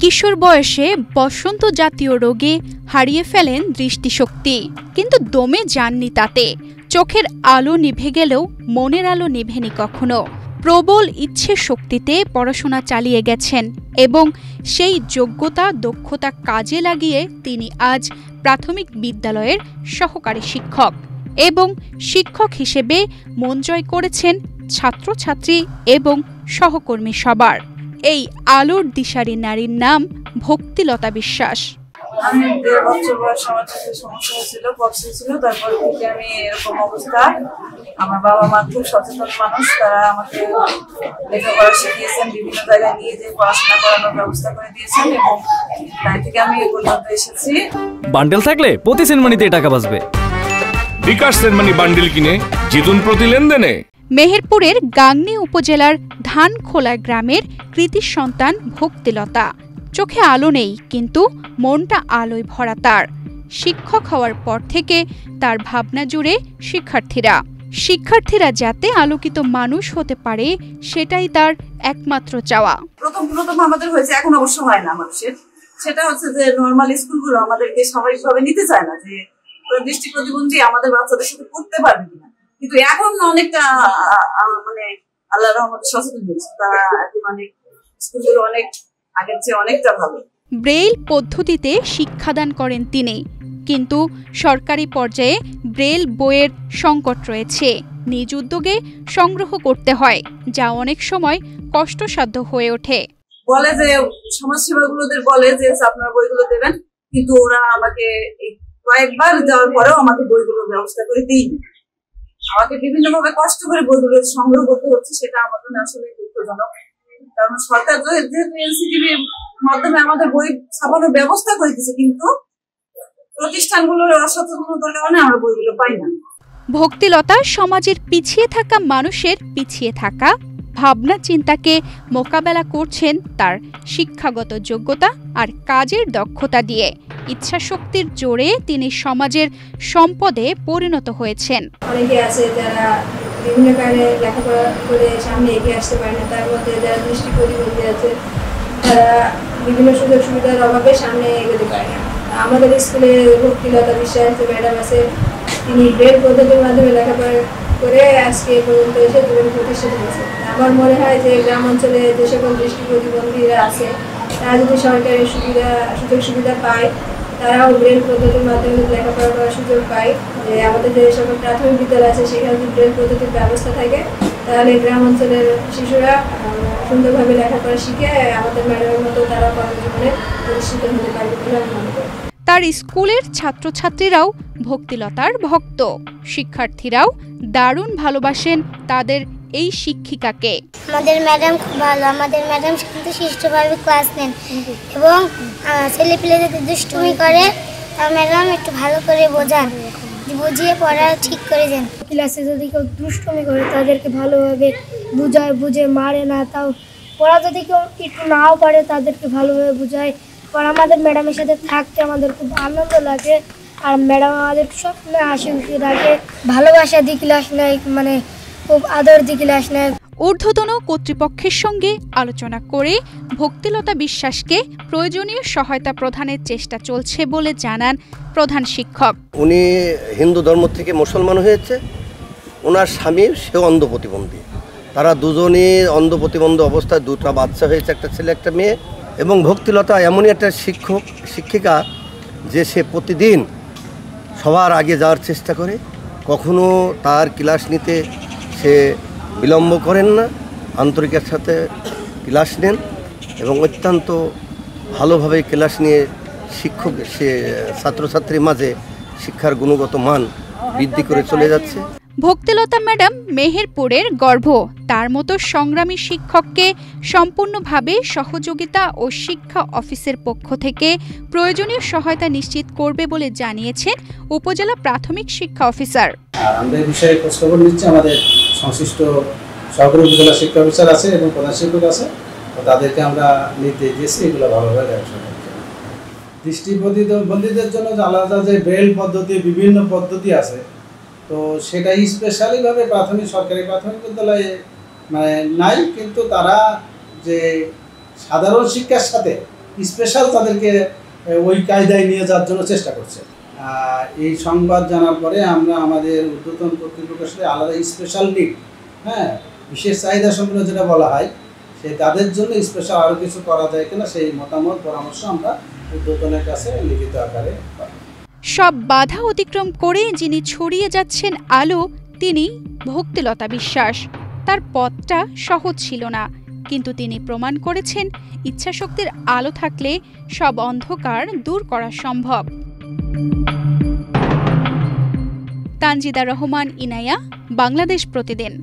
কিশোর বয়সে বসন্ত জাতীয় রোগে হারিয়ে ফেলেন দৃষ্টিশক্তি, কিন্তু দমে যাননি তাতে। চোখের আলো নিভে গেলেও মনের আলো নিভেনি কখনো। প্রবল ইচ্ছে শক্তিতে পড়াশোনা চালিয়ে গেছেন এবং সেই যোগ্যতা দক্ষতা কাজে লাগিয়ে তিনি আজ প্রাথমিক বিদ্যালয়ের সহকারী শিক্ষক এবং শিক্ষক হিসেবে মন জয় করেছেন ছাত্রছাত্রী এবং সহকর্মী সবার। এই আলোর দিশারি নারীর নাম ভক্তিলতা বিশ্বাস। আমি 1.5 বছর বয়স আমার চোখে সমস্যা হয়েছিল, পক্সি ছিল। তারপর থেকে আমি এরকম অবস্থা। আমার বাবা মা খুব সচেতন মানুষ, তারা আমাকে লেখাপড়া শিখিয়েছেন, বিভিন্ন জায়গায় নিয়ে যে পড়াশোনা করানোর ব্যবস্থা করে দিয়েছেন এবং তাই থেকে আমি এই পর্যন্ত এসেছি। বান্ডেল থাকলে প্রতি সেনমানিতে টাকা বাঁচবে। বিকাশ সেনমানি বান্ডেল কিনে জিতুন প্রতি লেনদেনে। মেহেরপুরের গাংনী উপজেলার ধানখোলা গ্রামের কৃতি সন্তান ভক্তিলতা। চোখে আলো নেই, কিন্তু মনটা আলোয় ভরা তার। শিক্ষক হওয়ার পর থেকে তার ভাবনা জুড়ে শিক্ষার্থীরা যাতে আলোকিত মানুষ হতে পারে, সেটাই তার একমাত্র চাওয়া। প্রথম আমাদের হয়েছে, এখন অবশ্য হয় না মানুষের। সেটা হচ্ছে যে নর্মাল স্কুলগুলো আমাদেরকে স্বাভাবিকভাবে নিতে চায় না, যে দৃষ্টি প্রতিবন্ধী আমাদের বাচ্চাদের সাথে পড়তে পারবে কিনা। কিন্তু এখন অনেকটা মানে আল্লাহর রহমতে সচেতন হয়েছে, তারা মানে স্কুলগুলো অনেক আগের চেয়ে অনেকটা ভালো। ব্রেইল পদ্ধতিতে শিক্ষাদান করেন তিনি, কিন্তু সরকারি পর্যায়ে ব্রেইল বইয়ের সংকট রয়েছে। নিজ উদ্যোগে সংগ্রহ করতে হয়, যা অনেক সময় কষ্টসাধ্য হয়ে ওঠে। বলে যে সমাজসেবাগুলোদের বলে যে আপনার বইগুলো দেবেন, কিন্তু ওরা আমাকে কয়েকবার যাওয়ার পরেও আমাকে বইগুলোর ব্যবস্থা করে দিইনি। আমাকে বিভিন্ন ভাবে কষ্ট করে বইগুলো সংগ্রহ করতে হচ্ছে, সেটা আমার জন্য আসলে দুঃখজনক। কারণ সরকার যেহেতু এনসিটিভির মাধ্যমে আমাদের বই ছাপানোর ব্যবস্থা করে দিচ্ছে, কিন্তু প্রতিষ্ঠানগুলোর অসচেতনতার কারণে আমরা বইগুলো পাই না। ভক্তিলতা সমাজের পিছিয়ে থাকা মানুষের পিছিয়ে থাকা ভাবনা চিন্তাকে মোকাবেলা করছেন তার শিক্ষাগত যোগ্যতা আর কাজের দক্ষতা দিয়ে। ইচ্ছাশক্তির জোরে তিনি সমাজের সম্পদে পরিণত হয়েছেন। অনেকে আছে যারা বিভিন্ন কারণে লেখাপড়া করে সামনে এগিয়ে আসতে পারে না, তার মধ্যে যারা দৃষ্টি প্রতিবন্ধী আছে তারা বিভিন্ন সুযোগ সুবিধার অভাবে সামনে এগোতে পারে না। আমাদের স্কুলে ভক্তিলতা বিশ্বাস ম্যাডাম আছে, তিনি ব্রেল পদ্ধতির মাধ্যমে লেখাপড়া করে আজকে পর্যন্ত এসে জীবন প্রতিষ্ঠিত হয়েছে। আমার মনে হয় যে গ্রাম অঞ্চলে যে সকল দৃষ্টি প্রতিবন্ধীরা আছে, তারা যদি সরকারের সুযোগ সুবিধা পায়, তারাও ব্রেল পদ্ধতির মাধ্যমে লেখাপড়া করার সুযোগ পায়। যে আমাদের যে সকল প্রাথমিক বিদ্যালয় আছে সেখানে যদি ব্রেল পদ্ধতির ব্যবস্থা থাকে, তাহলে গ্রাম অঞ্চলের শিশুরা সুন্দরভাবে লেখাপড়া শিখে আমাদের ম্যাডামের মতো তারা কর্মজীবনে প্রতিষ্ঠিত হতে পারবে বলে আমি মনে করি। তার স্কুলের ছাত্রছাত্রীরাও ভক্তিলতার ভক্ত। শিক্ষার্থীরাও দারুণ ভালোবাসেন তাদের এই শিক্ষিকাকে। আমাদের ম্যাডাম খুব ভালো, আমাদের ম্যাডাম কিন্তু সুষ্ঠুভাবে ক্লাস নেন এবং ছেলেপিলেদের দুষ্টুমি করে তার ম্যাডাম একটু ভালো করে বোঝান, বুঝিয়ে পড়া ঠিক করে দেন। ক্লাসে যদি কেউ দুষ্টুমি করে তাদেরকে ভালোভাবে বুঝে মারে না, তাও পড়া যদি কেউ একটু নাও পারে তাদেরকে ভালোভাবে বুঝায়। আর আমাদের ম্যাডামের সাথে থাকতে আমাদের খুব আনন্দ লাগে, আর ম্যাডাম আমাদের সবসময় হাসি খুশি রাখে, ভালোবাসা দিয়ে ক্লাস নেয়, মানে খুব আদর দিয়ে ক্লাস নেয়। ঊর্ধ্বতন কর্তৃপক্ষের সঙ্গে আলোচনা করে ভক্তিলতা বিশ্বাসকে প্রয়োজনীয় সহায়তা প্রদানের চেষ্টা চলছে বলে জানান প্রধান শিক্ষক। উনি হিন্দু ধর্ম থেকে মুসলমান হয়েছে, ওনার স্বামীর সেও অন্ধ প্রতিবন্ধী। তারা দুজনই অন্ধ প্রতিবন্ধী অবস্থায় দুটো বাচ্চা হয়েছে, একটা ছেলে একটা মেয়ে। এবং ভক্তিলতা এমনই একটা শিক্ষিকা যে সে প্রতিদিন সবার আগে যাওয়ার চেষ্টা করে, কখনো তার ক্লাস নিতে সে বিলম্ব করেন না, আন্তরিকের সাথে ক্লাস নেন এবং অত্যন্ত ভালোভাবে ক্লাস নিয়ে সে ছাত্রছাত্রীর মাঝে শিক্ষার গুণগত মান বৃদ্ধি করে চলে যাচ্ছে। ভক্তিলতা ম্যাডাম মেহেরপুরের গর্ব। তার মতো সংগ্রামী শিক্ষককে সম্পূর্ণভাবে সহযোগিতা ও শিক্ষা অফিসের পক্ষ থেকে প্রয়োজনীয় সহায়তা নিশ্চিত করবে বলে জানিয়েছেন উপজেলা প্রাথমিক শিক্ষা অফিসার। আমরা এই বিষয়ে খোঁজখবর নিচ্ছি, আমাদের সংশ্লিষ্ট সহকারী উপজেলা শিক্ষা অফিসার আছে এবং প্রধান শিক্ষক আছে, তাদেরকে আমরা নির্দেশ দিয়েছি এগুলো ভালোভাবে ব্যবসা করতে। দৃষ্টি প্রতিবন্ধীদের জন্য আলাদা যে ব্রেল পদ্ধতি, বিভিন্ন পদ্ধতি আছে, তো সেটা স্পেশালিভাবে সরকারি প্রাথমিক বিদ্যালয়ে মানে নাই, কিন্তু তারা যে সাধারণ শিক্ষার সাথে স্পেশাল তাদেরকে ওই কায়দায় নিয়ে যাওয়ার জন্য চেষ্টা করছে। এই সংবাদ জানার পরে আমরা আমাদের ঊর্ধ্বতন কর্তৃপক্ষের সাথে আলাদা স্পেশাল নিড, হ্যাঁ, বিশেষ চাহিদা সম্পন্ন যেটা বলা হয়, সে তাদের জন্য স্পেশাল আরও কিছু করা যায় কিনা সেই মতামত পরামর্শ আমরা ঊর্ধ্বতনের কাছে লিখিত আকারে পাই। সব বাধা অতিক্রম করে যিনি ছড়িয়ে যাচ্ছেন আলো, তিনি ভক্তিলতা বিশ্বাস। তার পথটা সহজ ছিল না, কিন্তু তিনি প্রমাণ করেছেন ইচ্ছাশক্তির আলো থাকলে সব অন্ধকার দূর করা সম্ভব। তানজিদা রহমান, ইনায়া, বাংলাদেশ প্রতিদিন।